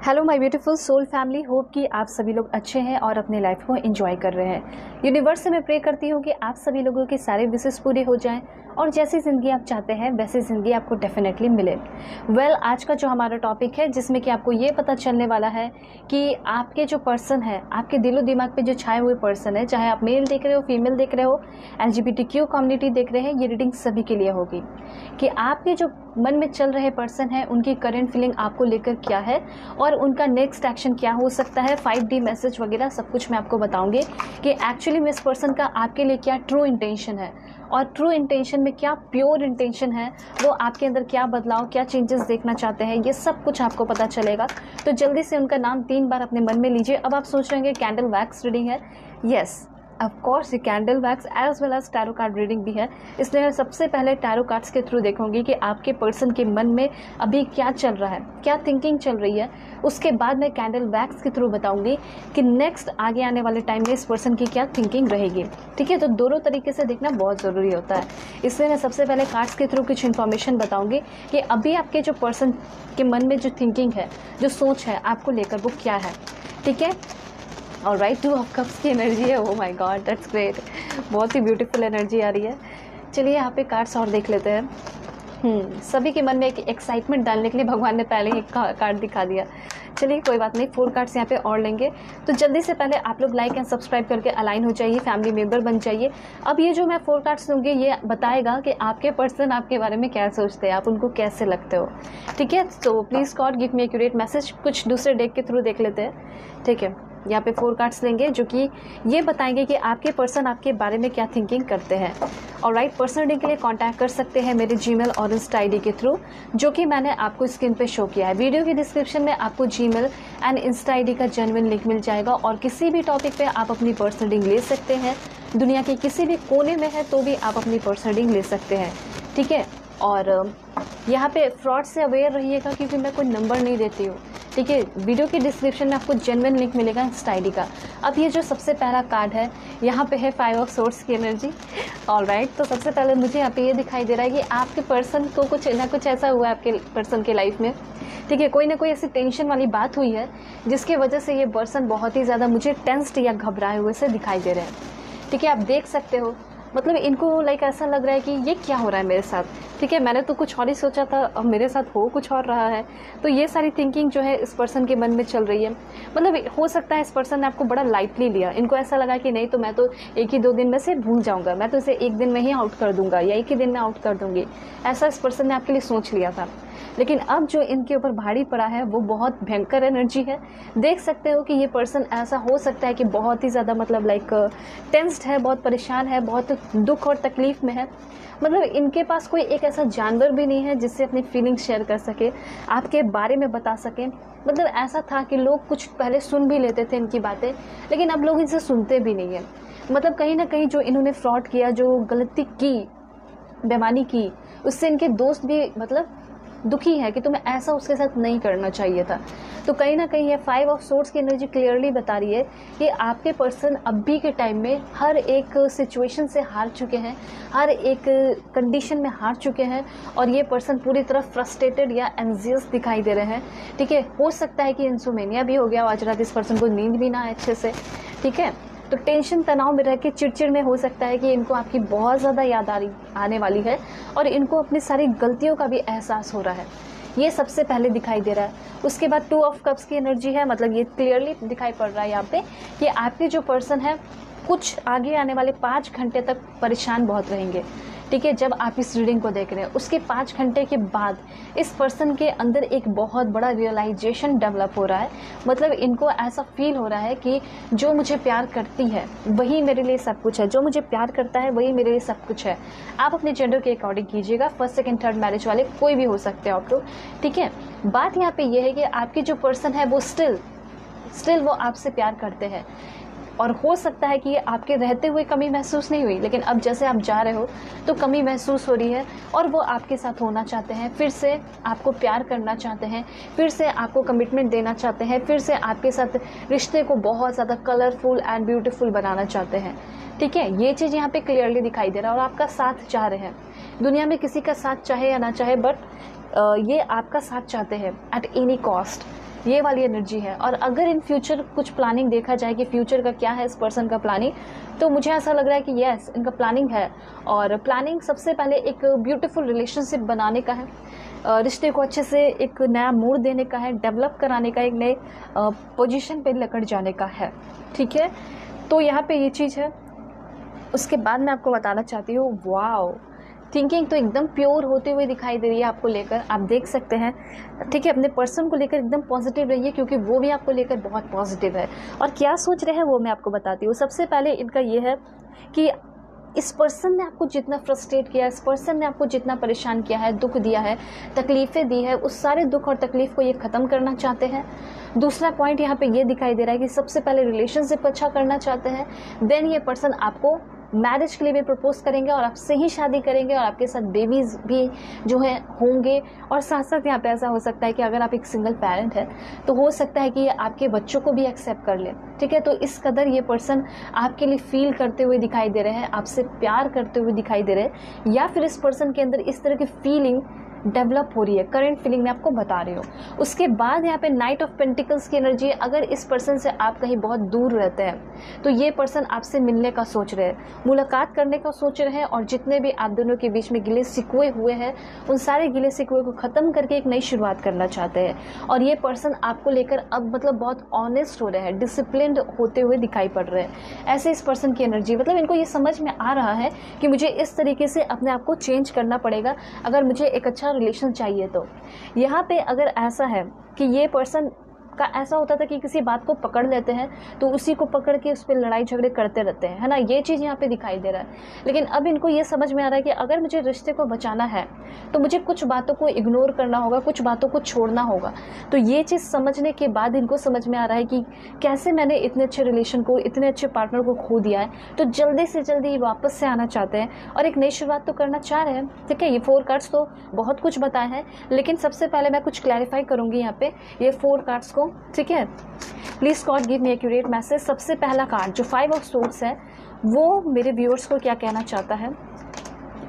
Hello my beautiful soul family, hope कि आप सभी लोग अच्छे हैं और अपने लाइफ को एंजॉय कर रहे हैं। यूनिवर्स से मैं प्रे करती हूँ कि आप सभी लोगों के सारे विशेष पूरे हो जाएं और जैसी ज़िंदगी आप चाहते हैं वैसी ज़िंदगी आपको डेफिनेटली मिले। आज का जो हमारा टॉपिक है जिसमें कि आपको ये पता चलने वाला है कि आपके जो पर्सन है, आपके दिलो दिमाग पे जो छाए हुए पर्सन है, चाहे आप मेल देख रहे हो, फीमेल देख रहे हो, LGBTQ कम्युनिटी देख रहे हैं, ये रीडिंग सभी के लिए होगी कि आपके जो मन में चल रहे पर्सन है उनकी करंट फीलिंग आपको लेकर क्या है और उनका नेक्स्ट एक्शन क्या हो सकता है। 5D मैसेज वगैरह सब कुछ मैं आपको बताऊंगी कि एक्चुअली में इस पर्सन का आपके लिए क्या ट्रू इंटेंशन है और ट्रू इंटेंशन में क्या प्योर इंटेंशन है, वो आपके अंदर क्या बदलाव, क्या चेंजेस देखना चाहते हैं, ये सब कुछ आपको पता चलेगा। तो जल्दी से उनका नाम 3 बार अपने मन में लीजिए। अब आप सोच रहे होंगे कैंडल वैक्स रीडिंग है। यस, ऑफ कोर्स ये candle wax as well as tarot card reading भी है, इसलिए मैं सबसे पहले टैरो कार्ड्स के थ्रू देखूंगी कि आपके पर्सन के मन में अभी क्या चल रहा है, क्या थिंकिंग चल रही है। उसके बाद मैं कैंडल वैक्स के थ्रू बताऊंगी कि नेक्स्ट आगे आने वाले टाइम में इस पर्सन की क्या थिंकिंग रहेगी। ठीक है, तो दोनों तरीके से देखना बहुत ज़रूरी होता है, इसलिए मैं सबसे पहले कार्ड्स के थ्रू कुछ इन्फॉर्मेशन बताऊँगी कि अभी आपके जो पर्सन के मन में जो थिंकिंग है, जो सोच है आपको लेकर, वो क्या है। ठीक है, और राइट 2 ऑफ कप्स की एनर्जी है। Oh my God, that's great, बहुत ही ब्यूटीफुल एनर्जी आ रही है। चलिए यहाँ पे कार्ड्स और देख लेते हैं। सभी के मन में एक एक्साइटमेंट डालने के लिए भगवान ने पहले ही एक कार्ड दिखा दिया। चलिए कोई बात नहीं, 4 कार्ड्स यहाँ पे और लेंगे। तो जल्दी से पहले आप लोग लाइक एंड सब्सक्राइब करके अलाइन हो जाइए, फैमिली मेम्बर बन जाइए। अब ये जो मैं 4 कार्ड्स दूँगी ये बताएगा कि आपके पर्सन आपके बारे में क्या सोचते हैं, आप उनको कैसे लगते हो। ठीक है, तो please God give me accurate message. कुछ दूसरे डेक के थ्रू देख लेते हैं। ठीक है, यहाँ पे 4 कार्ड्स लेंगे जो कि ये बताएंगे कि आपके पर्सन आपके बारे में क्या थिंकिंग करते हैं। और राइट, पर्सनल रीडिंग के लिए कांटेक्ट कर सकते हैं मेरे जीमेल और इंस्टा आईडी के थ्रू, जो कि मैंने आपको स्क्रीन पे शो किया है। वीडियो के डिस्क्रिप्शन में आपको जीमेल एंड इंस्टा आईडी का जेन्युइन लिंक मिल जाएगा और किसी भी टॉपिक पे आप अपनी पर्सनल रीडिंग ले सकते हैं। दुनिया के किसी भी कोने में है तो भी आप अपनी पर्सनल रीडिंग ले सकते हैं। ठीक है, और यहाँ पे फ्रॉड से अवेयर रहिएगा क्योंकि मैं कोई नंबर नहीं देती हूँ। ठीक है, वीडियो के डिस्क्रिप्शन में आपको जेन्युइन लिंक मिलेगा इंस्टा आईडी का। अब ये जो सबसे पहला कार्ड है यहाँ पे है 5 ऑफ सोर्ड्स की एनर्जी। ऑलराइट, तो सबसे पहले मुझे यहाँ पे ये दिखाई दे रहा है कि आपके पर्सन को कुछ ना कुछ ऐसा हुआ है आपके पर्सन के लाइफ में। ठीक है, कोई ना कोई ऐसी टेंशन वाली बात हुई है जिसकी वजह से ये पर्सन बहुत ही ज़्यादा मुझे टेंस्ड या घबराए हुए से दिखाई दे रहे हैं। ठीक है, आप देख सकते हो, मतलब इनको लाइक ऐसा लग रहा है कि ये क्या हो रहा है मेरे साथ। ठीक है, मैंने तो कुछ और ही सोचा था, अब मेरे साथ हो कुछ और रहा है। तो ये सारी थिंकिंग जो है इस पर्सन के मन में चल रही है। मतलब हो सकता है इस पर्सन ने आपको बड़ा लाइटली लिया, इनको ऐसा लगा कि नहीं तो मैं तो 1 ही 2 दिन में से भूल जाऊंगा, मैं तो इसे 1 दिन में ही आउट कर दूंगा या 1 ही दिन में आउट कर दूंगी, ऐसा इस पर्सन ने आपके लिए सोच लिया था। लेकिन अब जो इनके ऊपर भारी पड़ा है वो बहुत भयंकर एनर्जी है। देख सकते हो कि ये पर्सन ऐसा हो सकता है कि बहुत ही ज़्यादा मतलब लाइक टेंस्ड है, बहुत परेशान है, बहुत दुख और तकलीफ़ में है। मतलब इनके पास कोई एक ऐसा जानवर भी नहीं है जिससे अपनी फीलिंग्स शेयर कर सके, आपके बारे में बता सके। मतलब ऐसा था कि लोग कुछ पहले सुन भी लेते थे इनकी बातें, लेकिन अब लोग इनसे सुनते भी नहीं हैं। मतलब कहीं ना कहीं जो इन्होंने फ्रॉड किया, जो गलती की, बेईमानी की, उससे इनके दोस्त भी मतलब दुखी है कि तुम्हें ऐसा उसके साथ नहीं करना चाहिए था। तो कहीं ना कहीं ये 5 ऑफ सोर्ड्स की एनर्जी क्लियरली बता रही है कि आपके पर्सन अभी के टाइम में हर एक सिचुएशन से हार चुके हैं, हर एक कंडीशन में हार चुके हैं और ये पर्सन पूरी तरह फ्रस्ट्रेटेड या एंजियस दिखाई दे रहे हैं। ठीक है, हो सकता है कि इंसोमेनिया भी हो गया, आज रात इस पर्सन को नींद भी ना आए अच्छे से। ठीक है, तो टेंशन तनाव में रह के चिड़चिड़ में हो सकता है कि इनको आपकी बहुत ज़्यादा याद आने वाली है और इनको अपनी सारी गलतियों का भी एहसास हो रहा है। ये सबसे पहले दिखाई दे रहा है। उसके बाद 2 ऑफ कप्स की एनर्जी है, मतलब ये क्लियरली दिखाई पड़ रहा है यहाँ पे कि आपके जो पर्सन है कुछ आगे आने वाले 5 घंटे तक परेशान बहुत रहेंगे। ठीक है, जब आप इस रीडिंग को देख रहे हैं उसके 5 घंटे के बाद इस पर्सन के अंदर एक बहुत बड़ा रियलाइजेशन डेवलप हो रहा है। मतलब इनको ऐसा फील हो रहा है कि जो मुझे प्यार करती है वही मेरे लिए सब कुछ है, जो मुझे प्यार करता है वही मेरे लिए सब कुछ है। आप अपने जेंडर के अकॉर्डिंग कीजिएगा, 1st, 2nd, 3rd मैरिज वाले कोई भी हो सकते हैं आप लोग। ठीक है, बात यहाँ पे ये है कि आपकी जो पर्सन है वो स्टिल वो आपसे प्यार करते हैं और हो सकता है कि ये आपके रहते हुए कमी महसूस नहीं हुई, लेकिन अब जैसे आप जा रहे हो तो कमी महसूस हो रही है और वो आपके साथ होना चाहते हैं, फिर से आपको प्यार करना चाहते हैं, फिर से आपको कमिटमेंट देना चाहते हैं, फिर से आपके साथ रिश्ते को बहुत ज़्यादा कलरफुल एंड ब्यूटीफुल बनाना चाहते हैं। ठीक है, ये चीज़ यहाँ पे क्लियरली दिखाई दे रहा है और आपका साथ चाह रहे हैं। दुनिया में किसी का साथ चाहे या ना चाहे, बट ये आपका साथ चाहते हैं एट एनी कॉस्ट। ये वाली एनर्जी है। और अगर इन फ्यूचर कुछ प्लानिंग देखा जाए कि फ्यूचर का क्या है इस पर्सन का प्लानिंग, तो मुझे ऐसा लग रहा है कि यस, इनका प्लानिंग है। और प्लानिंग सबसे पहले एक ब्यूटीफुल रिलेशनशिप बनाने का है, रिश्ते को अच्छे से एक नया मोड़ देने का है, डेवलप कराने का, एक नए पोजीशन पे लेकर जाने का है। ठीक है, तो यहाँ पे ये चीज़ है। उसके बाद मैं आपको बताना चाहती हूँ, वाओ, थिंकिंग तो एकदम प्योर होते हुए दिखाई दे रही है आपको लेकर, आप देख सकते हैं। ठीक है, अपने पर्सन को लेकर एकदम पॉजिटिव रहिए, क्योंकि वो भी आपको लेकर बहुत पॉजिटिव है। और क्या सोच रहे हैं वो मैं आपको बताती हूँ। सबसे पहले इनका ये है कि इस पर्सन ने आपको जितना फ्रस्ट्रेट किया, इस पर्सन ने आपको जितना परेशान किया है, दुख दिया है, तकलीफ़ें दी है, उस सारे दुख और तकलीफ़ को ये ख़त्म करना चाहते हैं। दूसरा पॉइंट यहाँ पे ये दिखाई दे रहा है कि सबसे पहले रिलेशनशिप अच्छा करना चाहते हैं, देन ये पर्सन आपको मैरिज के लिए भी प्रपोज करेंगे और आपसे ही शादी करेंगे, और आपके साथ बेबीज़ भी जो है होंगे। और साथ साथ यहाँ पे ऐसा हो सकता है कि अगर आप एक सिंगल पेरेंट है तो हो सकता है कि ये आपके बच्चों को भी एक्सेप्ट कर ले। ठीक है, तो इस कदर ये पर्सन आपके लिए फील करते हुए दिखाई दे रहे हैं, आपसे प्यार करते हुए दिखाई दे रहे हैं, या फिर इस पर्सन के अंदर इस तरह की फीलिंग डेवलप हो रही है, करंट फीलिंग मैं आपको बता रही हूँ। उसके बाद यहाँ पे नाइट ऑफ पेंटिकल्स की एनर्जी है। अगर इस पर्सन से आप कहीं बहुत दूर रहते हैं तो ये पर्सन आपसे मिलने का सोच रहे हैं, मुलाकात करने का सोच रहे हैं, और जितने भी आप दोनों के बीच में गिले सिकवे हुए हैं उन सारे गिले सिकवे को ख़त्म करके एक नई शुरुआत करना चाहते हैं। और ये पर्सन आपको लेकर अब मतलब बहुत ऑनेस्ट हो रहे हैं, डिसिप्लिन्ड होते हुए दिखाई पड़ रहे हैं। ऐसे इस पर्सन की एनर्जी, मतलब इनको ये समझ में आ रहा है कि मुझे इस तरीके से अपने आप को चेंज करना पड़ेगा अगर मुझे एक अच्छा रिलेशन चाहिए। तो यहाँ पे अगर ऐसा है कि ये पर्सन का ऐसा होता था कि किसी बात को पकड़ लेते हैं तो उसी को पकड़ के उस पर लड़ाई झगड़े करते रहते हैं, है ना, ये चीज़ यहाँ पे दिखाई दे रहा है। लेकिन अब इनको ये समझ में आ रहा है कि अगर मुझे रिश्ते को बचाना है तो मुझे कुछ बातों को इग्नोर करना होगा, कुछ बातों को छोड़ना होगा। तो ये चीज़ समझने के बाद इनको समझ में आ रहा है कि कैसे मैंने इतने अच्छे रिलेशन को, इतने अच्छे पार्टनर को खो दिया है, तो जल्दी से जल्दी वापस से आना चाहते हैं और एक नई शुरुआत तो करना चाह रहे हैं। ठीक है, ये 4 कार्ड्स तो बहुत कुछ बताए हैं, लेकिन सबसे पहले मैं कुछ क्लैरिफाई करूँगी यहाँ पे ये 4 कार्ड्स को। ठीक है, please God give me accurate message. सबसे पहला कार्ड जो 5 ऑफ सोर्ड्स है वो मेरे व्यूअर्स को क्या कहना चाहता है।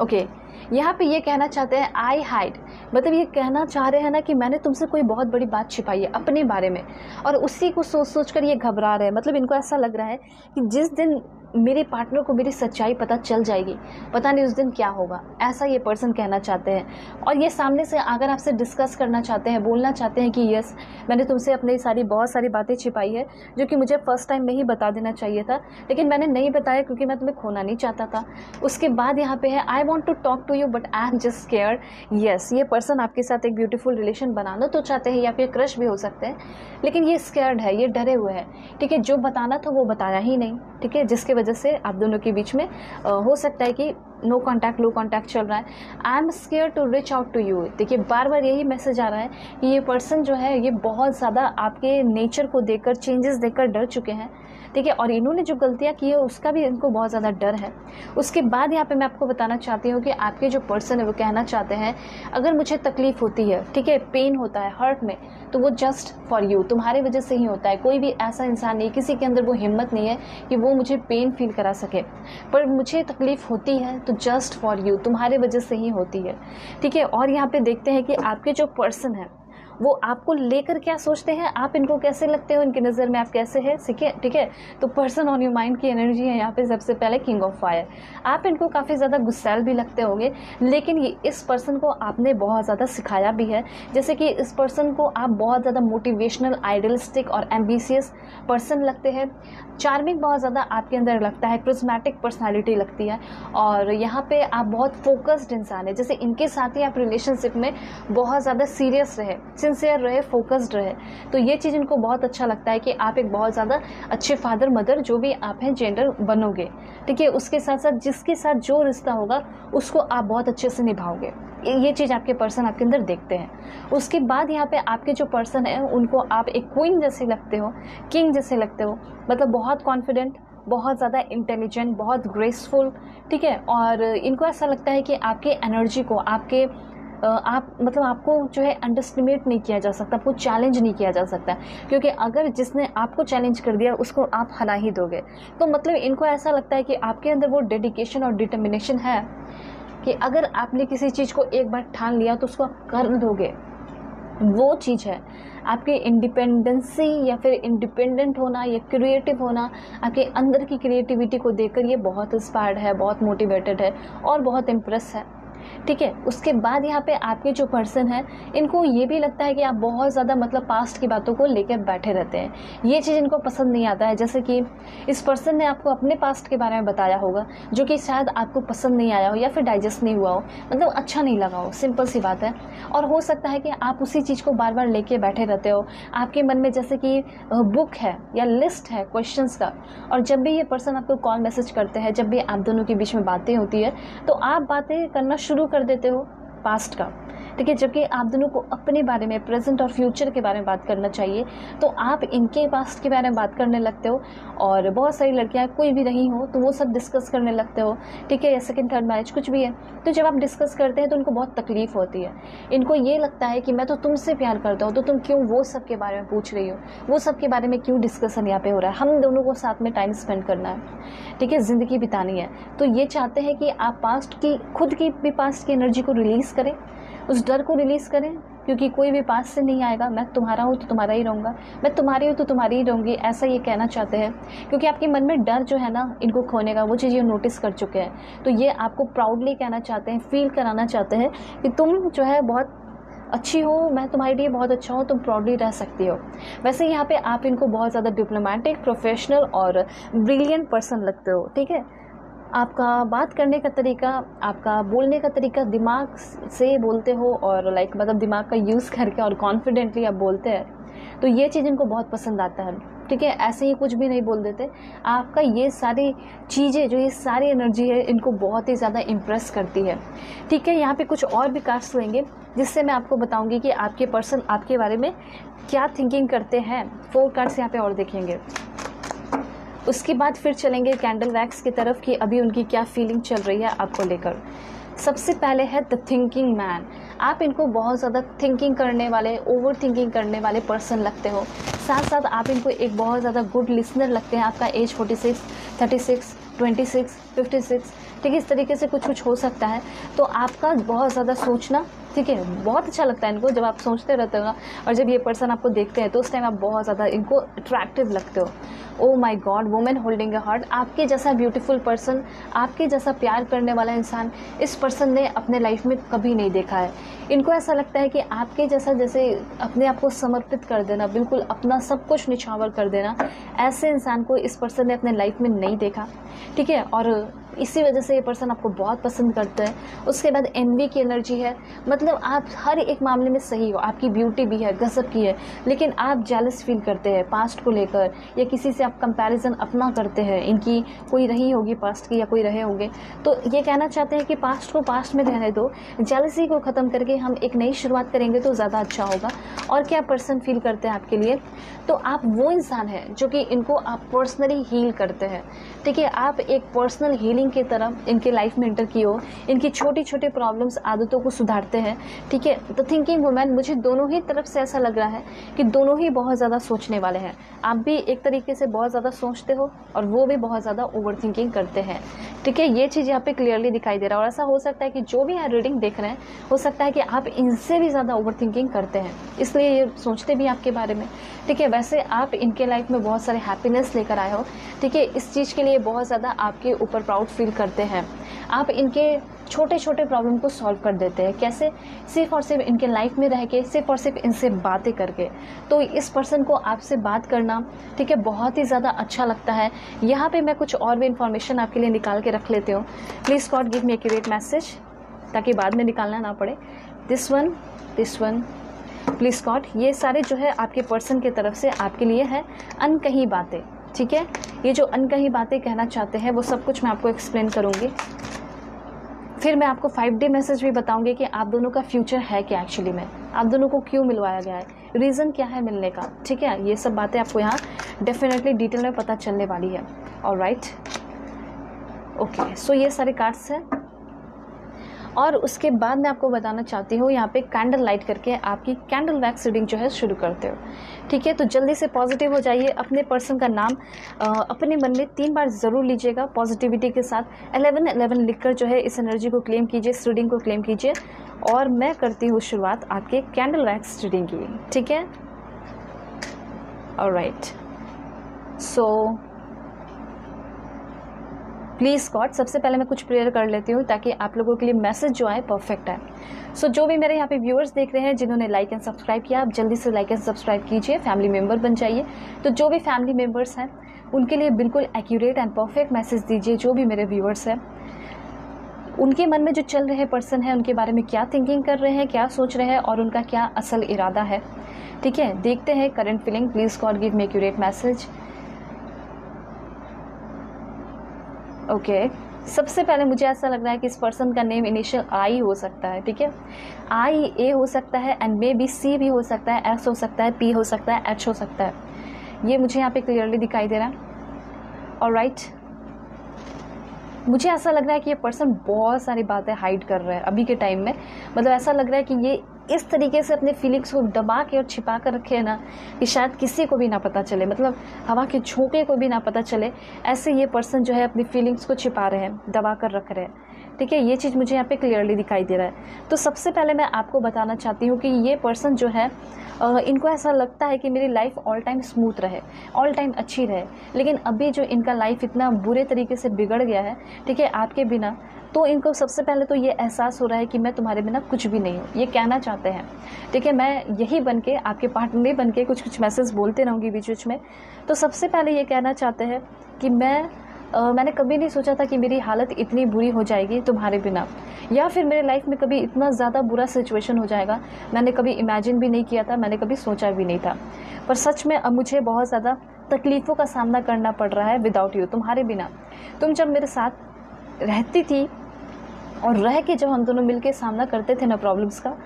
ओके, यहाँ पे ये कहना चाहते हैं आई हाइड, मतलब ये कहना चाह रहे हैं ना कि मैंने तुमसे कोई बहुत बड़ी बात छिपाई है अपने बारे में, और उसी को सोच सोच कर ये घबरा रहे हैं। मतलब इनको ऐसा लग रहा है कि जिस दिन मेरे पार्टनर को मेरी सच्चाई पता चल जाएगी, पता नहीं उस दिन क्या होगा, ऐसा ये पर्सन कहना चाहते हैं। और ये सामने से अगर आपसे डिस्कस करना चाहते हैं, बोलना चाहते हैं कि यस, मैंने तुमसे अपनी बहुत सारी बातें छिपाई है जो कि मुझे फर्स्ट टाइम में ही बता देना चाहिए था, लेकिन मैंने नहीं बताया क्योंकि मैं तुम्हें खोना नहीं चाहता था। उसके बाद यहाँ पे है I want to talk to you but I am just scared. Yes, ये पर्सन आपके साथ एक ब्यूटीफुल रिलेशन बनाना तो चाहते हैं, या फिर क्रश भी हो सकते हैं, लेकिन ये स्केयर्ड है, ये डरे हुए हैं। ठीक है, जो बताना था वो बताया ही नहीं। ठीक है, जिसके वजह से आप दोनों के बीच में हो सकता है कि नो कॉन्टैक्ट, लो कॉन्टैक्ट चल रहा है। I am scare to reach out to you. देखिए, बार बार यही मैसेज आ रहा है कि ये पर्सन जो है ये बहुत ज़्यादा आपके नेचर को देखकर, चेंजेस देखकर डर चुके हैं। ठीक है, और इन्होंने जो गलतियाँ की है उसका भी इनको बहुत ज़्यादा डर है। उसके बाद यहाँ पे मैं आपको बताना चाहती हूँ कि आपके जो पर्सन है वो कहना चाहते हैं अगर मुझे तकलीफ़ होती है, ठीक है, पेन होता है हर्ट में, तो वो जस्ट फॉर यू, तुम्हारे वजह से ही होता है। कोई भी ऐसा इंसान नहीं, किसी के अंदर वो हिम्मत नहीं है कि वो मुझे पेन फील करा सके, पर मुझे तकलीफ़ होती है तो जस्ट फॉर यू, तुम्हारे वजह से ही होती है। ठीक है, और यहाँ पे देखते हैं कि आपके जो पर्सन है वो आपको लेकर क्या सोचते हैं, आप इनको कैसे लगते हो, इनकी नज़र में आप कैसे हैं। ठीक है, तो पर्सन ऑन योर माइंड की एनर्जी है यहाँ पे सबसे पहले किंग ऑफ फायर। आप इनको काफ़ी ज़्यादा गुस्सैल भी लगते होंगे, लेकिन ये इस पर्सन को आपने बहुत ज़्यादा सिखाया भी है। जैसे कि इस पर्सन को आप बहुत ज़्यादा मोटिवेशनल, आइडियलिस्टिक और एम्बिशियस पर्सन लगते हैं। चार्मिंग बहुत ज़्यादा आपके अंदर लगता है, क्रिस्मेटिक पर्सनैलिटी लगती है, और यहाँ पे आप बहुत फोकस्ड इंसान है। जैसे इनके साथ ही आप रिलेशनशिप में बहुत ज़्यादा सीरियस रहे, सिंसियर रहे, फोकस्ड रहे, तो ये चीज़ इनको बहुत अच्छा लगता है कि आप एक बहुत ज़्यादा अच्छे फादर मदर जो भी आप हैं जेंडर बनोगे। ठीक है, उसके साथ साथ जिसके साथ जो रिश्ता होगा उसको आप बहुत अच्छे से निभाओगे। ये चीज़ आपके पर्सन आपके अंदर देखते हैं। उसके बाद यहाँ पे आपके जो पर्सन है उनको आप एक क्वीन जैसे लगते हो, किंग जैसे लगते हो, मतलब बहुत कॉन्फिडेंट, बहुत ज़्यादा इंटेलिजेंट, बहुत ग्रेसफुल। ठीक है, और इनको ऐसा लगता है कि आपके एनर्जी को, मतलब आपको जो है अंडरस्टिमेट नहीं किया जा सकता, आपको चैलेंज नहीं किया जा सकता, क्योंकि अगर जिसने आपको चैलेंज कर दिया उसको आप हरा ही दोगे। तो मतलब इनको ऐसा लगता है कि आपके अंदर वो डेडिकेशन और डिटर्मिनेशन है कि अगर आपने किसी चीज़ को एक बार ठान लिया तो उसको आप कर दोगे। वो चीज़ है। आपकी इंडिपेंडेंसी या फिर इंडिपेंडेंट होना या क्रिएटिव होना, आपके अंदर की क्रिएटिविटी को देखकर ये बहुत इंस्पायर्ड है, बहुत मोटिवेटेड है और बहुत इम्प्रेस है। ठीक है, उसके बाद यहाँ पे आपके जो पर्सन है, इनको ये भी लगता है कि आप बहुत ज़्यादा मतलब पास्ट की बातों को लेकर बैठे रहते हैं। ये चीज़ इनको पसंद नहीं आता है। जैसे कि इस पर्सन ने आपको अपने पास्ट के बारे में बताया होगा, जो कि शायद आपको पसंद नहीं आया हो या फिर डाइजेस्ट नहीं हुआ हो, मतलब अच्छा नहीं लगा हो, सिंपल सी बात है। और हो सकता है कि आप उसी चीज़ को बार बार लेके बैठे रहते हो। आपके मन में जैसे कि बुक है या लिस्ट है क्वेश्चंस का, और जब भी ये पर्सन आपको कॉल मैसेज करते हैं, जब भी आप दोनों के बीच में बातें होती है, तो आप बातें करना शुरू कर देते हो पास्ट का। ठीक है, जबकि आप दोनों को अपने बारे में, प्रेजेंट और फ्यूचर के बारे में बात करना चाहिए, तो आप इनके पास्ट के बारे में बात करने लगते हो। और बहुत सारी लड़कियां, कोई भी रही हो, तो वो सब डिस्कस करने लगते हो। ठीक है, या सेकंड थर्ड मैरिज कुछ भी है, तो जब आप डिस्कस करते हैं तो उनको बहुत तकलीफ होती है। इनको ये लगता है कि मैं तो तुमसे प्यार करता हूँ, तो तुम क्यों वो सब के बारे में पूछ रही हो, वो सब के बारे में क्यों डिस्कशन यहाँ पे हो रहा है। हम दोनों को साथ में टाइम स्पेंड करना है, ठीक है, ज़िंदगी बितानी है। तो ये चाहते हैं कि आप पास्ट की, खुद की भी पास्ट की एनर्जी को रिलीज़ करें, उस डर को रिलीज़ करें, क्योंकि कोई भी पास से नहीं आएगा। मैं तुम्हारा हूँ तो तुम्हारा ही रहूँगा, मैं तुम्हारी हूँ तो तुम्हारी ही रहूँगी, ऐसा ये कहना चाहते हैं। क्योंकि आपके मन में डर जो है ना इनको खोने का, वो चीज़ ये नोटिस कर चुके हैं। तो ये आपको प्राउडली कहना चाहते हैं, फील कराना चाहते हैं कि तुम जो है बहुत अच्छी हो, मैं तुम्हारे लिए बहुत अच्छा हूँ, तुम प्राउडली रह सकती हो। वैसे यहाँ पे आप इनको बहुत ज़्यादा डिप्लोमेटिक, प्रोफेशनल और ब्रिलियंट पर्सन लगते हो। ठीक है, आपका बात करने का तरीका, आपका बोलने का तरीका, दिमाग से बोलते हो और मतलब दिमाग का यूज़ करके और कॉन्फिडेंटली आप बोलते हैं, तो ये चीज़ इनको बहुत पसंद आता है। ठीक है, ऐसे ही कुछ भी नहीं बोल देते। आपका ये सारी चीज़ें, जो ये सारी एनर्जी है, इनको बहुत ही ज़्यादा इम्प्रेस करती है। ठीक है, यहाँ पे कुछ और भी कार्ड्स लेंगे, जिससे मैं आपको बताऊंगी कि आपके पर्सन आपके बारे में क्या थिंकिंग करते हैं। 4 कार्ड्स यहाँ पे और देखेंगे, उसके बाद फिर चलेंगे कैंडल वैक्स की तरफ कि अभी उनकी क्या फीलिंग चल रही है आपको लेकर। सबसे पहले है द थिंकिंग मैन। आप इनको बहुत ज़्यादा थिंकिंग करने वाले, ओवर थिंकिंग करने वाले पर्सन लगते हो। साथ साथ आप इनको एक बहुत ज़्यादा गुड लिसनर लगते हैं। आपका एज 46, 36, 26, 56, ठीक है, इस तरीके से कुछ हो सकता है। तो आपका बहुत ज़्यादा सोचना, ठीक है, बहुत अच्छा लगता है इनको जब आप सोचते रहते हो ना, और जब ये पर्सन आपको देखते हैं तो उस टाइम आप बहुत ज़्यादा इनको अट्रैक्टिव लगते हो। Oh my God, women holding a heart. आपके जैसा ब्यूटीफुल पर्सन, आपके जैसा प्यार करने वाला इंसान इस पर्सन ने अपने लाइफ में कभी नहीं देखा है। इनको ऐसा लगता है कि आपके जैसा, जैसे अपने आप को समर्पित कर देना, बिल्कुल अपना सब कुछ निछावर कर देना, ऐसे इंसान को इस पर्सन ने अपने लाइफ में नहीं देखा। ठीक है, और इसी वजह से ये पर्सन आपको बहुत पसंद करता है। उसके बाद एनवी की एनर्जी है, मतलब आप हर एक मामले में सही हो, आपकी ब्यूटी भी है, गजब की है, लेकिन आप जेलस फील करते हैं पास्ट को लेकर, या किसी से आप कंपैरिजन अपना करते हैं। इनकी कोई रही होगी पास्ट की, या कोई रहे होंगे, तो ये कहना चाहते हैं कि पास्ट को पास्ट में रहने दो, जेलसी को ख़त्म करके हम एक नई शुरुआत करेंगे तो ज़्यादा अच्छा होगा। और क्या पर्सन फील करते हैं आपके लिए, तो आप वो इंसान हैं जो कि इनको आप पर्सनली हील करते हैं। ठीक है, आप एक पर्सनल हीलिंग की तरह इनके लाइफ में एंटर किए हो, इनकी छोटी छोटी प्रॉब्लम्स, आदतों को सुधारते हैं। ठीक है, तो थिंकिंग वुमेन, मुझे दोनों ही तरफ से ऐसा लग रहा है कि दोनों ही बहुत ज़्यादा सोचने वाले हैं। आप भी एक तरीके से बहुत ज़्यादा सोचते हो और वो भी बहुत ज़्यादा ओवर थिंकिंग करते हैं। ठीक है, ये चीज़ यहाँ पे क्लियरली दिखाई दे रहा है। और ऐसा हो सकता है कि जो भी यहाँ रीडिंग देख रहे हैं, हो सकता है कि आप इनसे भी ज़्यादा ओवर थिंकिंग करते हैं, इसलिए ये सोचते भी आपके बारे में। ठीक है, वैसे आप इनके लाइफ में बहुत सारे हैप्पीनेस लेकर आए हो। ठीक है, इस चीज़ के लिए बहुत ज़्यादा आपके ऊपर प्राउड फील करते हैं। आप इनके छोटे छोटे प्रॉब्लम को सॉल्व कर देते हैं। कैसे? सिर्फ और सिर्फ इनके लाइफ में रह के, सिर्फ और सिर्फ इनसे बातें करके। तो इस पर्सन को आपसे बात करना, ठीक है, बहुत ही ज़्यादा अच्छा लगता है। यहाँ पे मैं कुछ और भी इन्फॉर्मेशन आपके लिए निकाल के रख लेती हूँ। Please God give me accurate message, ताकि बाद में निकालना ना पड़े। This one please God. ये सारे जो है आपके पर्सन की तरफ से आपके लिए है अनकही बातें। ठीक है, ये जो अनकही बातें कहना चाहते हैं वो सब कुछ मैं आपको एक्सप्लेन करूँगी। फिर मैं आपको 5D मैसेज भी बताऊंगी कि आप दोनों का फ्यूचर है क्या, एक्चुअली में आप दोनों को क्यों मिलवाया गया है, रीज़न क्या है मिलने का। ठीक है, ये सब बातें आपको यहाँ डेफिनेटली डिटेल में पता चलने वाली है। ऑलराइट, ओके, सो ये सारे कार्ड्स हैं। और उसके बाद मैं आपको बताना चाहती हूँ, यहाँ पे कैंडल लाइट करके आपकी कैंडल वैक्स रीडिंग जो है शुरू करते हो। ठीक है, तो जल्दी से पॉजिटिव हो जाइए। अपने पर्सन का नाम अपने मन में 3 बार ज़रूर लीजिएगा पॉजिटिविटी के साथ। 1111 लिखकर जो है इस एनर्जी को क्लेम कीजिए, इस रीडिंग को क्लेम कीजिए। और मैं करती हूँ शुरुआत आपके कैंडल रैक्स रीडिंग की। ठीक है, ऑलराइट। सो प्लीज़ गॉड, सबसे पहले मैं कुछ प्रेयर कर लेती हूँ ताकि आप लोगों के लिए मैसेज जो आए परफेक्ट आए। सो जो भी मेरे यहाँ पे व्यूअर्स देख रहे हैं जिन्होंने लाइक एंड सब्सक्राइब किया, आप जल्दी से लाइक एंड सब्सक्राइब कीजिए, फैमिली मेम्बर बन जाइए। तो जो भी फैमिली मेम्बर्स हैं उनके लिए बिल्कुल एक्यूरेट एंड परफेक्ट मैसेज दीजिए। जो भी मेरे व्यूअर्स हैं उनके मन में जो चल रहे पर्सन है उनके बारे में क्या थिंकिंग कर रहे हैं, क्या सोच रहे हैं और उनका क्या असल इरादा है। ठीक है, देखते हैं current feeling. Please God give me accurate message. Okay, सबसे पहले मुझे ऐसा लग रहा है कि इस पर्सन का नेम इनिशियल आई हो सकता है। ठीक है, आई ए हो सकता है एंड मे बी सी भी हो सकता है, एस हो सकता है, पी हो सकता है, एच हो सकता है। ये मुझे यहाँ पे क्लियरली दिखाई दे रहा है। ऑलराइट, मुझे ऐसा लग रहा है कि ये पर्सन बहुत सारी बातें हाइड कर रहा है अभी के टाइम में। मतलब ऐसा लग रहा है कि ये इस तरीके से अपने फीलिंग्स को दबा के और छिपा कर रखे है ना कि शायद किसी को भी ना पता चले, मतलब हवा के झोंके को भी ना पता चले। ऐसे ये पर्सन जो है अपनी फीलिंग्स को छिपा रहे हैं, दबा कर रख रहे हैं। ठीक है, ये चीज़ मुझे यहाँ पे क्लियरली दिखाई दे रहा है। तो सबसे पहले मैं आपको बताना चाहती हूँ कि ये पर्सन जो है इनको ऐसा लगता है कि मेरी लाइफ ऑल टाइम स्मूथ रहे, ऑल टाइम अच्छी रहे। लेकिन अभी जो इनका लाइफ इतना बुरे तरीके से बिगड़ गया है, ठीक है, आपके बिना, तो इनको सबसे पहले तो ये एहसास हो रहा है कि मैं तुम्हारे बिना कुछ भी नहीं हूँ, ये कहना चाहते हैं। ठीक है, मैं यही बन के आपके पार्टनर बन के कुछ मैसेज बोलते रहूँगी बीच बीच में। तो सबसे पहले ये कहना चाहते हैं कि मैंने कभी नहीं सोचा था कि मेरी हालत इतनी बुरी हो जाएगी तुम्हारे बिना, या फिर मेरे लाइफ में कभी इतना ज़्यादा बुरा सिचुएशन हो जाएगा। मैंने कभी इमेजिन भी नहीं किया था, मैंने कभी सोचा भी नहीं था। पर सच में अब मुझे बहुत ज़्यादा तकलीफ़ों का सामना करना पड़ रहा है विदाउट यू, तुम्हारे बिना। तुम जब मेरे साथ रहती थी और रह के जब हम दोनों मिलके सामना करते थे ना प्रॉब्लम्स का,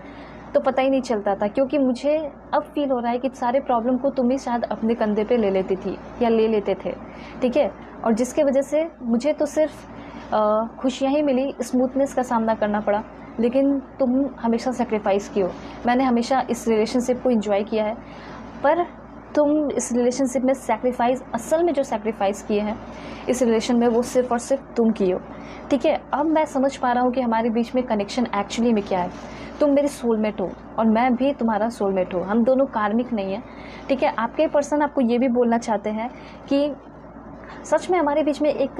तो पता ही नहीं चलता था, क्योंकि मुझे अब फील हो रहा है कि सारे प्रॉब्लम को तुम ही शायद अपने कंधे पे ले लेती थी या ले लेते थे। ठीक है, और जिसके वजह से मुझे तो सिर्फ खुशियाँ ही मिली, स्मूथनेस का सामना करना पड़ा। लेकिन तुम हमेशा सेक्रीफाइस की हो, मैंने हमेशा इस रिलेशनशिप को एंजॉय किया है, पर तुम इस रिलेशनशिप में सेक्रीफाइस, असल में जो सेक्रीफाइस किए हैं इस रिलेशन में, वो सिर्फ और सिर्फ तुम किए हो। ठीक है, अब मैं समझ पा रहा हूँ कि हमारे बीच में कनेक्शन एक्चुअली में क्या है। तुम मेरी सोलमेट हो और मैं भी तुम्हारा सोलमेट हूँ, हम दोनों कार्मिक नहीं हैं। ठीक है, आपके पर्सन आपको ये भी बोलना चाहते हैं कि सच में हमारे बीच में एक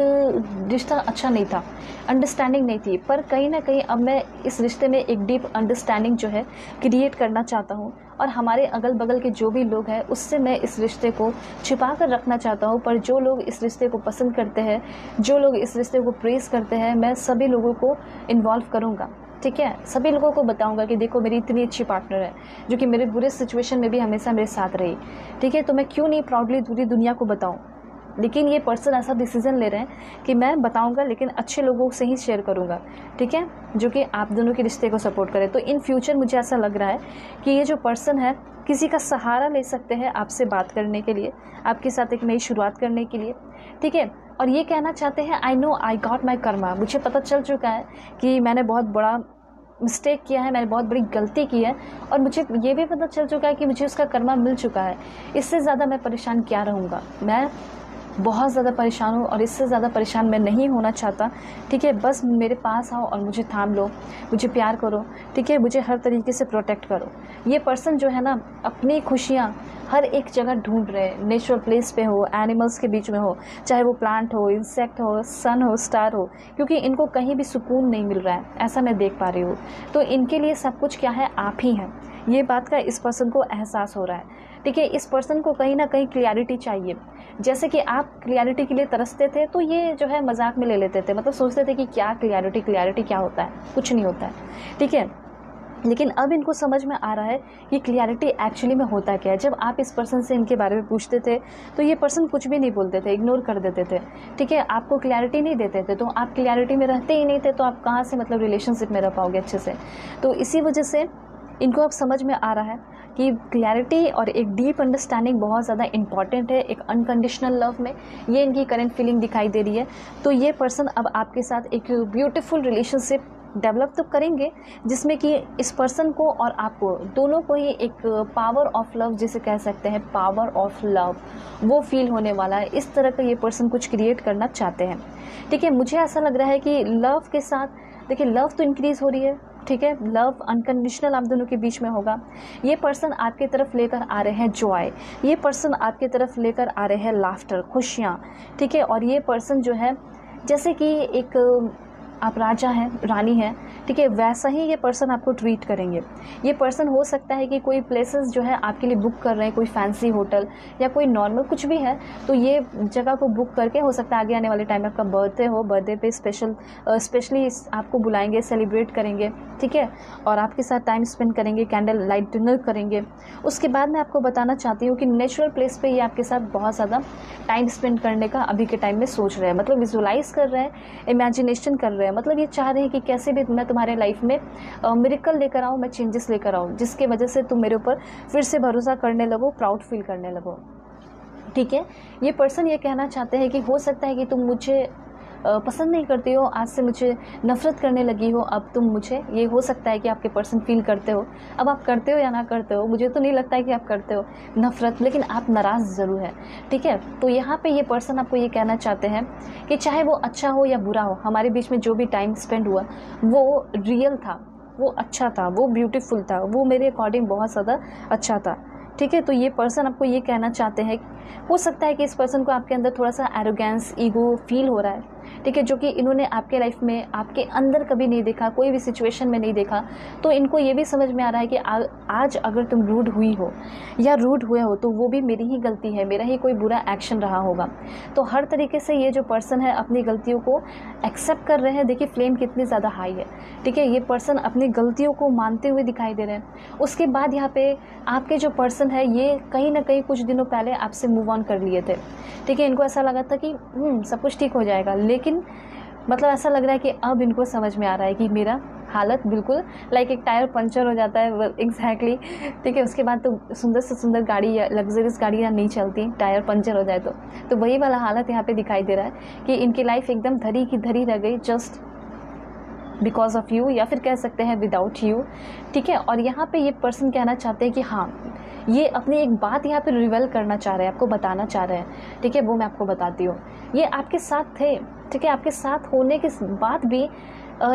रिश्ता अच्छा नहीं था, अंडरस्टैंडिंग नहीं थी, पर कहीं ना कहीं अब मैं इस रिश्ते में एक डीप अंडरस्टैंडिंग जो है क्रिएट करना चाहता हूँ। और हमारे अगल बगल के जो भी लोग हैं उससे मैं इस रिश्ते को छिपा कर रखना चाहता हूँ। पर जो लोग इस रिश्ते को पसंद करते हैं, जो लोग इस रिश्ते को प्रेस करते हैं, मैं सभी लोगों को इन्वॉल्व करूँगा। ठीक है, सभी लोगों को बताऊंगा कि देखो मेरी इतनी अच्छी पार्टनर है जो कि मेरे बुरे सिचुएशन में भी हमेशा मेरे साथ रही। ठीक है, तो मैं क्यों नहीं प्राउडली पूरी दुनिया को बताऊं। लेकिन ये पर्सन ऐसा डिसीजन ले रहे हैं कि मैं बताऊंगा, लेकिन अच्छे लोगों से ही शेयर करूंगा। ठीक है, जो कि आप दोनों के रिश्ते को सपोर्ट करे। तो इन फ्यूचर मुझे ऐसा लग रहा है कि ये जो पर्सन है किसी का सहारा ले सकते हैं आपसे बात करने के लिए, आपके साथ एक नई शुरुआत करने के लिए। ठीक है, और ये कहना चाहते हैं I know I got my Karma, मुझे पता चल चुका है कि मैंने बहुत बड़ा मिस्टेक किया है, मैंने बहुत बड़ी गलती की है, और मुझे ये भी पता चल चुका है कि मुझे उसका कर्मा मिल चुका है। इससे ज़्यादा मैं परेशान क्या रहूँगा, मैं बहुत ज़्यादा परेशान हूँ और इससे ज़्यादा परेशान मैं नहीं होना चाहता। ठीक है, बस मेरे पास आओ और मुझे थाम लो, मुझे प्यार करो। ठीक है, मुझे हर तरीके से प्रोटेक्ट करो। ये पर्सन जो है ना अपनी खुशियाँ हर एक जगह ढूंढ रहे हैं, नेचुरल प्लेस पे हो, एनिमल्स के बीच में हो, चाहे वो प्लांट हो, इंसेक्ट हो, सन हो, स्टार हो, क्योंकि इनको कहीं भी सुकून नहीं मिल रहा है, ऐसा मैं देख पा रही हूँ। तो इनके लिए सब कुछ क्या है, आप ही हैं। ये बात का इस पर्सन को एहसास हो रहा है। ठीक है, इस पर्सन को कहीं ना कहीं क्लियरिटी चाहिए। जैसे कि आप क्लियरिटी के लिए तरसते थे, तो ये जो है मजाक में ले लेते थे, मतलब सोचते थे कि क्या क्लियरिटी क्या होता है, कुछ नहीं होता है। ठीक है, लेकिन अब इनको समझ में आ रहा है कि क्लियरिटी एक्चुअली में होता क्या है। जब आप इस पर्सन से इनके बारे में पूछते थे तो ये पर्सन कुछ भी नहीं बोलते थे, इग्नोर कर देते थे। ठीक है, आपको क्लियरिटी नहीं देते थे, तो आप क्लियरिटी में रहते ही नहीं थे, तो आप कहाँ से मतलब रिलेशनशिप में रह पाओगे अच्छे से। तो इसी वजह से इनको अब समझ में आ रहा है कि क्लैरिटी और एक डीप अंडरस्टैंडिंग बहुत ज़्यादा इंपॉर्टेंट है एक अनकंडीशनल लव में। ये इनकी करंट फीलिंग दिखाई दे रही है। तो ये पर्सन अब आपके साथ एक ब्यूटीफुल रिलेशनशिप डेवलप तो करेंगे, जिसमें कि इस पर्सन को और आपको दोनों को ही एक पावर ऑफ लव जिसे कह सकते हैं, पावर ऑफ लव वो फील होने वाला है। इस तरह का ये पर्सन कुछ क्रिएट करना चाहते हैं। ठीक है, मुझे ऐसा लग रहा है कि लव के साथ देखिए लव तो इंक्रीज़ हो रही है। ठीक है, लव अनकंडीशनल आप दोनों के बीच में होगा। ये पर्सन आपके तरफ लेकर आ रहे हैं जॉय, ये पर्सन आपके तरफ लेकर आ रहे हैं लाफ्टर, खुशियाँ। ठीक है, और ये पर्सन जो है जैसे कि एक आप राजा हैं, रानी हैं, ठीक है, वैसा ही ये पर्सन आपको ट्रीट करेंगे। ये पर्सन हो सकता है कि कोई प्लेसेस जो है आपके लिए बुक कर रहे हैं, कोई फैंसी होटल या कोई नॉर्मल कुछ भी है, तो ये जगह को बुक करके हो सकता है आगे आने वाले टाइम में आपका बर्थडे हो, बर्थडे पे स्पेशली आपको बुलाएंगे, सेलिब्रेट करेंगे। ठीक है, और आपके साथ टाइम स्पेंड करेंगे, कैंडल लाइट डिनर करेंगे। उसके बाद मैं आपको बताना चाहती हूँ कि नेचुरल प्लेस पे ये आपके साथ बहुत ज़्यादा टाइम स्पेंड करने का अभी के टाइम में सोच रहे हैं, मतलब विजुलाइज कर रहे हैं, इमेजिनेशन कर रहे हैं, मतलब ये चाह रहे हैं कि कैसे भी मैं तुम्हारे लाइफ में मिरेकल लेकर आऊँ, मैं चेंजेस लेकर आऊँ, जिसके वजह से तुम मेरे ऊपर फिर से भरोसा करने लगो, प्राउड फील करने लगो। ठीक है, ये पर्सन ये कहना चाहते हैं कि हो सकता है कि तुम मुझे पसंद नहीं करती हो, आज से मुझे नफ़रत करने लगी हो, अब तुम मुझे, ये हो सकता है कि आपके पर्सन फील करते हो। अब आप करते हो या ना करते हो, मुझे तो नहीं लगता है कि आप करते हो नफ़रत, लेकिन आप नाराज़ ज़रूर है। ठीक है, तो यहाँ पे ये पर्सन आपको ये कहना चाहते हैं कि चाहे वो अच्छा हो या बुरा हो, हमारे बीच में जो भी टाइम स्पेंड हुआ वो रियल था, वो अच्छा था, वो ब्यूटीफुल था, वो मेरे अकॉर्डिंग बहुत ज़्यादा अच्छा था। ठीक है, तो ये पर्सन आपको ये कहना चाहते हैं, हो सकता है कि इस पर्सन को आपके अंदर थोड़ा सा एरोगेंस, ईगो फील हो रहा है। ठीक है, जो कि इन्होंने आपके लाइफ में आपके अंदर कभी नहीं देखा, कोई भी सिचुएशन में नहीं देखा। तो इनको ये भी समझ में आ रहा है कि आज अगर तुम रूड हुई हो या रूड हुए हो तो वो भी मेरी ही गलती है, मेरा ही कोई बुरा एक्शन रहा होगा। तो हर तरीके से ये जो पर्सन है अपनी गलतियों को एक्सेप्ट कर रहे हैं। देखिए फ्लेम कितनी ज़्यादा हाई है। ठीक है, ये पर्सन अपनी गलतियों को मानते हुए दिखाई दे रहे हैं। उसके बाद यहाँ पे आपके जो पर्सन है ये कहीं ना कहीं कुछ दिनों पहले आपसे मूव ऑन कर लिए थे। ठीक है, इनको ऐसा लगा था कि सब कुछ ठीक हो जाएगा, लेकिन मतलब ऐसा लग रहा है कि अब इनको समझ में आ रहा है कि मेरा हालत बिल्कुल लाइक एक टायर पंचर हो जाता है एग्जैक्टली। ठीक है, उसके बाद तो सुंदर से सुंदर गाड़ी या लग्जरियस गाड़ियाँ नहीं चलती, टायर पंचर हो जाए तो वही वाला हालत यहाँ पे दिखाई दे रहा है कि इनकी लाइफ एकदम धरी की धरी रह गई जस्ट बिकॉज ऑफ यू, या फिर कह सकते हैं विदाउट यू। ठीक है, और यहाँ पे ये पर्सन कहना चाहते हैं कि हाँ, ये अपनी एक बात यहाँ पे रिवील करना चाह रहे हैं, आपको बताना चाह रहे हैं। ठीक है, वो मैं आपको बताती हूँ। ये आपके साथ थे, ठीक है, आपके साथ होने के बाद भी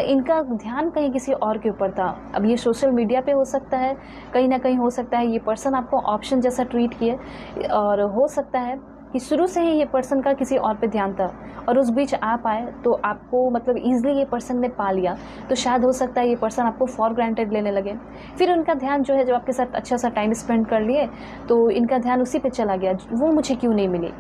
इनका ध्यान कहीं किसी और के ऊपर था। अब ये सोशल मीडिया पे हो सकता है, कहीं ना कहीं हो सकता है ये पर्सन आपको ऑप्शन जैसा ट्रीट किए, और हो सकता है कि शुरू से ही ये पर्सन का किसी और पे ध्यान था और उस बीच आप आए तो आपको मतलब ईजिली ये पर्सन ने पा लिया। तो शायद हो सकता है ये पर्सन आपको फॉर ग्रांटेड लेने लगे। फिर उनका ध्यान जो है, जब आपके साथ अच्छा सा टाइम स्पेंड कर लिए तो इनका ध्यान उसी पे चला गया, वो मुझे क्यों नहीं मिली,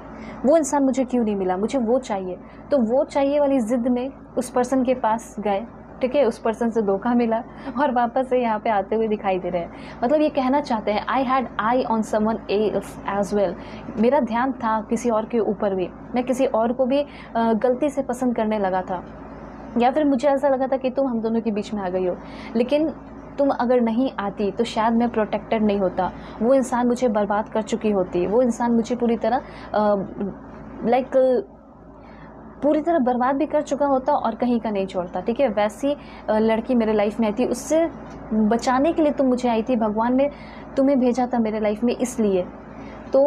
वो इंसान मुझे क्यों नहीं मिला, मुझे वो चाहिए। तो वो चाहिए वाली ज़िद में उस पर्सन के पास गए। ठीक है, उस पर्सन से धोखा मिला और वापस से यहाँ पे आते हुए दिखाई दे रहे हैं। मतलब ये कहना चाहते हैं I had eye on someone else as well, मेरा ध्यान था किसी और के ऊपर भी, मैं किसी और को भी गलती से पसंद करने लगा था, या फिर मुझे ऐसा लगा था कि तुम हम दोनों के बीच में आ गई हो, लेकिन तुम अगर नहीं आती तो शायद मैं प्रोटेक्टेड नहीं होता, वो इंसान मुझे बर्बाद कर चुकी होती, वो इंसान मुझे पूरी तरह पूरी तरह बर्बाद भी कर चुका होता और कहीं का नहीं छोड़ता। ठीक है, वैसी लड़की मेरे लाइफ में आई थी, उससे बचाने के लिए तुम मुझे आई थी, भगवान ने तुम्हें भेजा था मेरे लाइफ में, इसलिए तो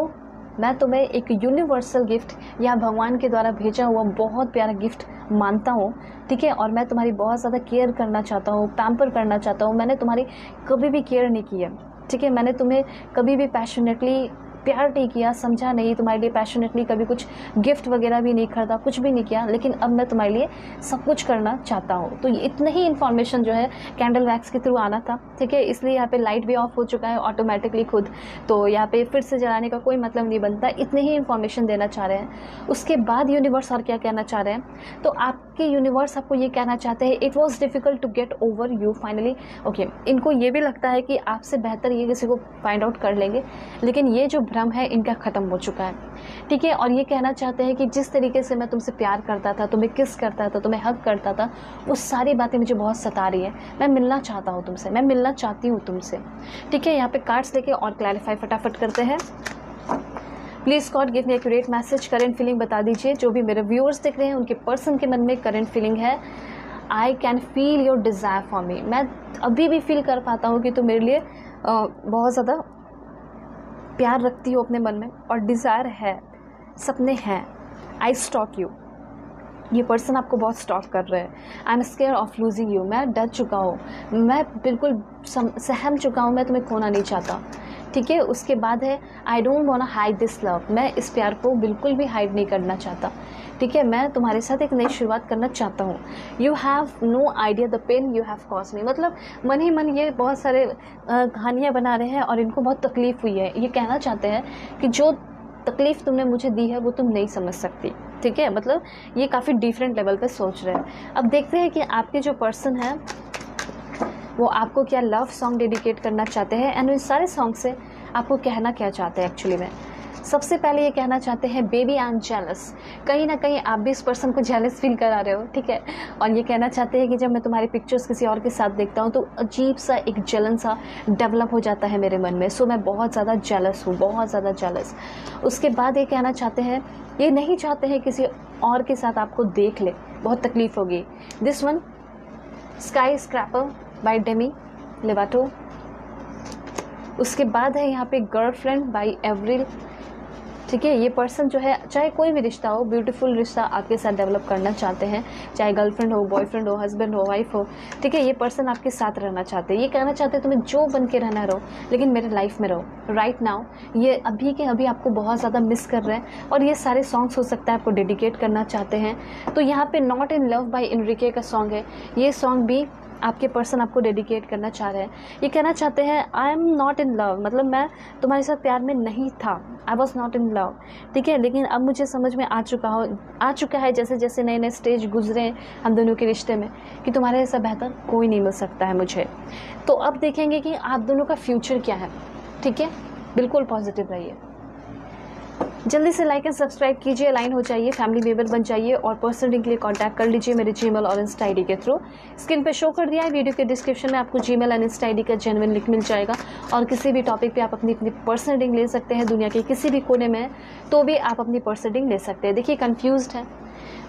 मैं तुम्हें एक यूनिवर्सल गिफ्ट या भगवान के द्वारा भेजा हुआ बहुत प्यारा गिफ्ट मानता हूँ। ठीक है, और मैं तुम्हारी बहुत ज़्यादा केयर करना चाहता हूँ, पैम्पर करना चाहता हूँ। मैंने तुम्हारी कभी भी केयर नहीं की है। ठीक है, मैंने तुम्हें कभी भी पैशनेटली प्यार नहीं किया, समझा नहीं, तुम्हारे लिए पैशनेटली कभी कुछ गिफ्ट वगैरह भी नहीं खरीदा, कुछ भी नहीं किया, लेकिन अब मैं तुम्हारे लिए सब कुछ करना चाहता हूँ। तो इतना ही इन्फॉर्मेशन जो है कैंडल वैक्स के थ्रू आना था। ठीक है, इसलिए यहाँ पे लाइट भी ऑफ हो चुका है ऑटोमेटिकली खुद, तो यहाँ पे फिर से जलाने का कोई मतलब नहीं बनता। इतने ही इन्फॉर्मेशन देना चाह रहे हैं। उसके बाद यूनिवर्स और क्या कहना चाह रहे हैं, तो आपके यूनिवर्स आपको ये कहना चाहते हैं it was difficult to get over you finally. Okay, इनको ये भी लगता है कि आपसे बेहतर ये किसी को फाइंड आउट कर लेंगे, लेकिन ये जो भ्रम है इनका ख़त्म हो चुका है। ठीक है, और ये कहना चाहते हैं कि जिस तरीके से मैं तुमसे प्यार करता था, तुम्हें किस करता था, तुम्हें हग करता था, वो सारी बातें मुझे बहुत सता रही है। मैं मिलना चाहता हूँ तुमसे, मैं मिलना चाहती हूँ तुमसे। ठीक है, यहाँ पे कार्ड्स लेके और क्लैरिफाई फटाफट करते हैं। Please God give me accurate message. Current feeling बता दीजिए, जो भी मेरे व्यूअर्स देख रहे हैं उनके पर्सन के मन में करंट फीलिंग है। I can feel your desire for me, मैं अभी भी फील कर पाता हूँ कि तुम मेरे लिए बहुत ज़्यादा प्यार रखती हो अपने मन में और डिज़ायर है, सपने हैं। आई स्टॉक यू, ये पर्सन आपको बहुत स्टॉक कर रहे हैं। आई am square of losing you, मैं डर चुका हूँ, मैं बिल्कुल सहम चुका हूँ, मैं तुम्हें खोना नहीं चाहता। ठीक है, उसके बाद है I don't want hide this love, मैं इस प्यार को बिल्कुल भी हाइड नहीं करना चाहता। ठीक है, मैं तुम्हारे साथ एक नई शुरुआत करना चाहता हूँ। You have no idea the pain you have cause me, मतलब मन ही मन ये बहुत सारे कहानियाँ बना रहे हैं और इनको बहुत तकलीफ़ हुई है। ये कहना चाहते हैं कि जो तकलीफ़ तुमने मुझे दी है वो तुम नहीं समझ सकती। ठीक है, मतलब ये काफ़ी डिफरेंट लेवल पे सोच रहे हैं। अब देखते हैं कि आपके जो पर्सन है वो आपको क्या लव सॉन्ग डेडिकेट करना चाहते हैं एंड इस सारे सॉन्ग से आपको कहना क्या चाहते हैं एक्चुअली में। सबसे पहले ये कहना चाहते हैं बेबी आई एम जेलस, कहीं ना कहीं आप भी इस पर्सन को जेलस फील करा रहे हो। ठीक है, और ये कहना चाहते हैं कि जब मैं तुम्हारी पिक्चर्स किसी और के साथ देखता हूँ तो अजीब सा एक जलन सा डेवलप हो जाता है मेरे मन में। सो मैं बहुत ज़्यादा जेलस हूँ, बहुत ज़्यादा जेलस। उसके बाद ये कहना चाहते हैं, ये नहीं चाहते हैं किसी और के साथ आपको देख ले, बहुत तकलीफ़ होगी। This one skyscraper by Demi Lovato. उसके बाद है यहाँ पे गर्लफ्रेंड बाय एवरिल। ठीक है, ये पर्सन जो है चाहे कोई भी रिश्ता हो, ब्यूटीफुल रिश्ता आपके साथ डेवलप करना चाहते हैं, चाहे गर्लफ्रेंड हो, बॉयफ्रेंड हो, हस्बैंड हो, वाइफ हो। ठीक है, ये पर्सन आपके साथ रहना चाहते हैं। ये कहना चाहते हैं तुम्हें जो बन के रहना रहो, लेकिन मेरे लाइफ में रहो राइट नाउ। ये अभी के अभी आपको बहुत ज़्यादा मिस कर रहे हैं और ये सारे सॉन्ग्स हो सकता है आपको डेडिकेट करना चाहते हैं। तो यहाँ पे not in love by Enrique का सॉन्ग है, ये सॉन्ग भी आपके पर्सन आपको डेडिकेट करना चाह रहे हैं। ये कहना चाहते हैं I am not in love, मतलब मैं तुम्हारे साथ प्यार में नहीं था, I was not in love. ठीक है, लेकिन अब मुझे समझ में आ चुका है जैसे जैसे नए नए स्टेज गुजरे हम दोनों के रिश्ते में, कि तुम्हारे जैसा बेहतर कोई नहीं मिल सकता है मुझे। तो अब देखेंगे कि आप दोनों का फ्यूचर क्या है। ठीक है, बिल्कुल पॉजिटिव रहिए। जल्दी से लाइक एंड सब्सक्राइब कीजिए, अलाइन हो जाइए, फैमिली मेंबर बन जाइए और पर्सनल लिंक के लिए कांटेक्ट कर लीजिए मेरे जीमेल और इंस्टा आईडी के थ्रू। स्क्रीन पे शो कर दिया है, वीडियो के डिस्क्रिप्शन में आपको जीमेल एंड इंस्टा आईडी का जेन्युइन लिंक मिल जाएगा और किसी भी टॉपिक पे आप अपनी पर्सनल रीडिंग ले सकते हैं। दुनिया के किसी भी कोने में तो भी आप अपनी पर्सनल रीडिंग ले सकते हैं। देखिए कंफ्यूज्ड है,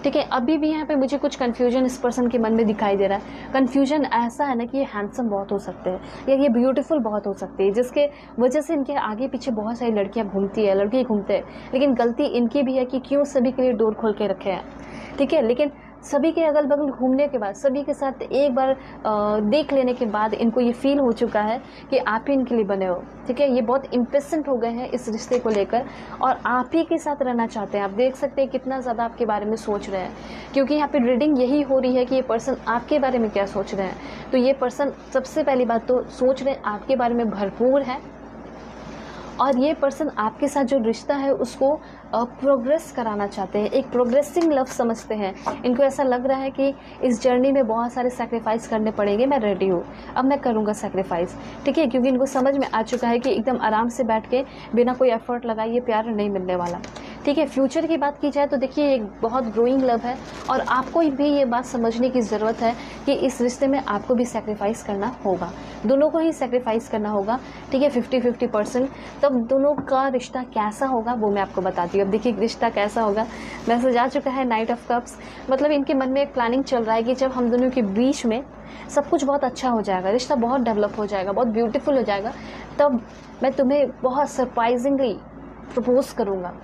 ठीक है, अभी भी यहाँ पे मुझे कुछ कन्फ्यूजन इस पर्सन के मन में दिखाई दे रहा है। कन्फ्यूजन ऐसा है ना कि ये हैंडसम बहुत हो सकते हैं या ये ब्यूटीफुल बहुत हो सकते हैं, जिसके वजह से इनके आगे पीछे बहुत सारी लड़कियाँ घूमती है, लड़के घूमते हैं, लेकिन गलती इनकी भी है कि क्यों सभी के लिए डोर खोल के रखे हैं। ठीक है, लेकिन सभी के अगल बगल घूमने के बाद, सभी के साथ एक बार देख लेने के बाद इनको ये फील हो चुका है कि आप ही इनके लिए बने हो। ठीक है, ये बहुत इम्पेशेंट हो गए हैं इस रिश्ते को लेकर और आप ही के साथ रहना चाहते हैं। आप देख सकते हैं कितना ज़्यादा आपके बारे में सोच रहे हैं, क्योंकि यहाँ पे रीडिंग यही हो रही है कि ये पर्सन आपके बारे में क्या सोच रहे हैं। तो ये पर्सन सबसे पहली बात तो सोच रहे हैं आपके बारे में भरपूर है और ये पर्सन आपके साथ जो रिश्ता है उसको प्रोग्रेस कराना चाहते हैं, एक प्रोग्रेसिंग लव समझते हैं। इनको ऐसा लग रहा है कि इस जर्नी में बहुत सारे सैक्रिफाइस करने पड़ेंगे, मैं रेडी हूँ, अब मैं करूँगा सैक्रिफाइस। ठीक है, क्योंकि इनको समझ में आ चुका है कि एकदम आराम से बैठ के बिना कोई एफर्ट लगाए ये प्यार नहीं मिलने वाला। ठीक है, फ्यूचर की बात की जाए तो देखिए एक बहुत ग्रोइंग लव है और आपको भी ये बात समझने की ज़रूरत है कि इस रिश्ते में आपको भी सैक्रिफाइस करना होगा, दोनों को ही सैक्रिफाइस करना होगा। ठीक है, 50-50%। तब दोनों का रिश्ता कैसा होगा वो मैं आपको बताती हूँ। अब देखिए रिश्ता कैसा होगा, मैसेज आ चुका है नाइट ऑफ कप्स, मतलब इनके मन में एक प्लानिंग चल रहा है कि जब हम दोनों के बीच में सब कुछ बहुत अच्छा हो जाएगा, रिश्ता बहुत डेवलप हो जाएगा, बहुत ब्यूटीफुल हो जाएगा, तब मैं तुम्हें बहुत सरप्राइजिंगली प्रपोज करूँगा।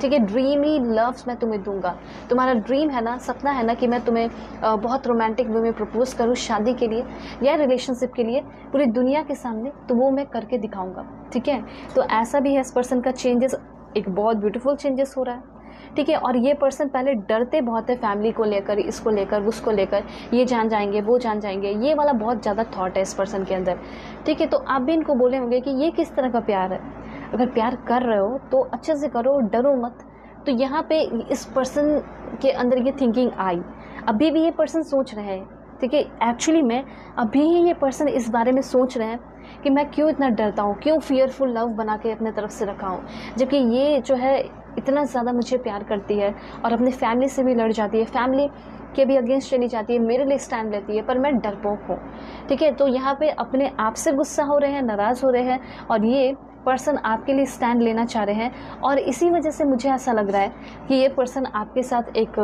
ठीक है, ड्रीमी लव्स मैं तुम्हें दूंगा। तुम्हारा ड्रीम है ना, सपना है ना कि मैं तुम्हें बहुत रोमांटिक वे में प्रपोज करूँ शादी के लिए या रिलेशनशिप के लिए पूरी दुनिया के सामने, तो वो मैं करके दिखाऊंगा। ठीक है, तो ऐसा भी है इस पर्सन का चेंजेस, एक बहुत ब्यूटीफुल चेंजेस हो रहा है। ठीक है, और ये पर्सन पहले डरते बहुत है फैमिली को लेकर, इसको लेकर, उसको लेकर, ये जान जाएंगे, वो जान जाएंगे, ये वाला बहुत ज़्यादा थॉट है इस पर्सन के अंदर। ठीक है, तो आप भी इनको बोले होंगे कि ये किस तरह का प्यार है। अगर प्यार कर रहे हो तो अच्छे से करो, डरो मत। तो यहाँ पे इस पर्सन के अंदर ये थिंकिंग आई, अभी भी ये पर्सन सोच रहे हैं। ठीक है, एक्चुअली में अभी ही ये पर्सन इस बारे में सोच रहे हैं कि मैं क्यों इतना डरता हूँ, क्यों फियरफुल लव बना के अपने तरफ से रखा हूँ, जबकि ये जो है इतना ज़्यादा मुझे प्यार करती है और अपनी फैमिली से भी लड़ जाती है, फैमिली के भी अगेंस्ट चली जाती है, मेरे लिए स्टैंड लेती है, पर मैं डरपोक हूँ। ठीक है, तो यहाँ पे अपने आप से गुस्सा हो रहे हैं, नाराज़ हो रहे हैं और ये पर्सन आपके लिए स्टैंड लेना चाह रहे हैं और इसी वजह से मुझे ऐसा लग रहा है कि ये पर्सन आपके साथ एक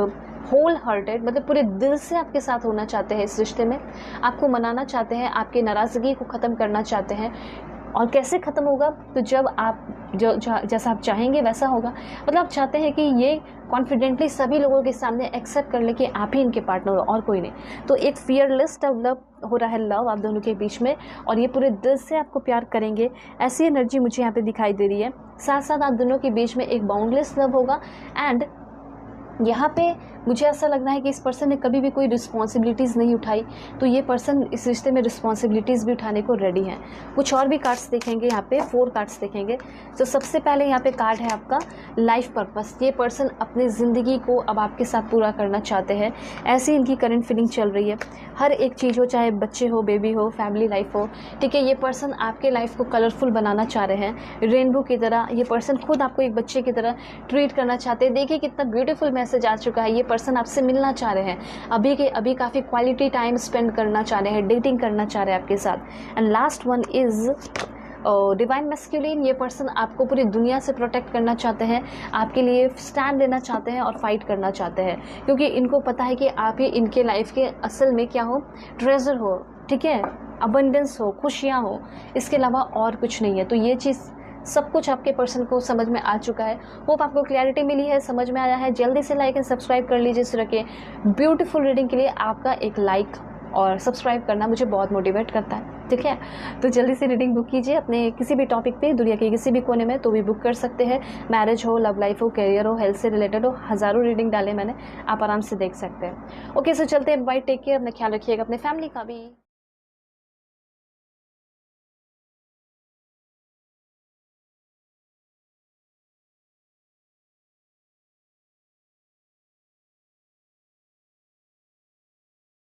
होल हार्टेड, मतलब पूरे दिल से आपके साथ होना चाहते हैं इस रिश्ते में, आपको मनाना चाहते हैं, आपकी नाराज़गी को ख़त्म करना चाहते हैं। और कैसे ख़त्म होगा? तो जब आप जैसा आप चाहेंगे वैसा होगा। मतलब आप चाहते हैं कि ये कॉन्फिडेंटली सभी लोगों के सामने एक्सेप्ट कर ले कि आप ही इनके पार्टनर हो और कोई नहीं। तो एक फियरलेस डेवलप हो रहा है लव आप दोनों के बीच में, और ये पूरे दिल से आपको प्यार करेंगे, ऐसी एनर्जी मुझे यहाँ पे दिखाई दे रही है। साथ साथ आप दोनों के बीच में एक बाउंडलेस लव होगा। एंड यहाँ पे मुझे ऐसा लग रहा है कि इस पर्सन ने कभी भी कोई रिस्पॉन्सिबिलिटीज़ नहीं उठाई, तो ये पर्सन इस रिश्ते में रिस्पॉन्सिबिलिटीज़ भी उठाने को रेडी हैं। कुछ और भी कार्ड्स देखेंगे, यहाँ पे 4 कार्ड्स देखेंगे। तो सबसे पहले यहाँ पे कार्ड है आपका लाइफ पर्पस। ये पर्सन अपनी ज़िंदगी को अब आपके साथ पूरा करना चाहते हैं, ऐसी इनकी करंट फीलिंग चल रही है। हर एक चीज़ हो, चाहे बच्चे हो, बेबी हो, फैमिली लाइफ हो, ठीक है, ये पर्सन आपके लाइफ को कलरफुल बनाना चाह रहे हैं, रेनबो की तरह। ये पर्सन खुद आपको एक बच्चे की तरह ट्रीट करना चाहते हैं। देखिए कितना ब्यूटीफुल मैसेज आ चुका है। ये पर्सन आपसे मिलना चाह रहे हैं, अभी काफ़ी क्वालिटी टाइम स्पेंड करना चाह रहे हैं, डेटिंग करना चाह रहे हैं आपके साथ। And last one is divine masculine. ये पर्सन आपको पूरी दुनिया से प्रोटेक्ट करना चाहते हैं, आपके लिए स्टैंड लेना चाहते हैं और फाइट करना चाहते हैं, क्योंकि इनको पता है कि आप ही इनके लाइफ के असल में क्या हो, ट्रेजर हो, ठीक है, अबंडेंस हो, खुशियाँ हो, इसके अलावा और कुछ नहीं है। तो ये चीज़ सब कुछ आपके पर्सन को समझ में आ चुका है। होप आपको क्लैरिटी मिली है, समझ में आया है। जल्दी से लाइक एंड सब्सक्राइब कर लीजिए इस तरह के ब्यूटीफुल रीडिंग के लिए। आपका एक लाइक और सब्सक्राइब करना मुझे बहुत मोटिवेट करता है, ठीक है। तो जल्दी से रीडिंग बुक कीजिए अपने किसी भी टॉपिक पे, दुनिया के किसी भी कोने में, तो भी बुक कर सकते हैं। मैरिज हो, लव लाइफ हो, करियर हो, हेल्थ से रिलेटेड हो, हज़ारों रीडिंग डाले मैंने, आप आराम से देख सकते हैं। ओके, सो चलते हैं, बाय, टेक केयर, अपना ख्याल रखिएगा, अपने फैमिली का भी।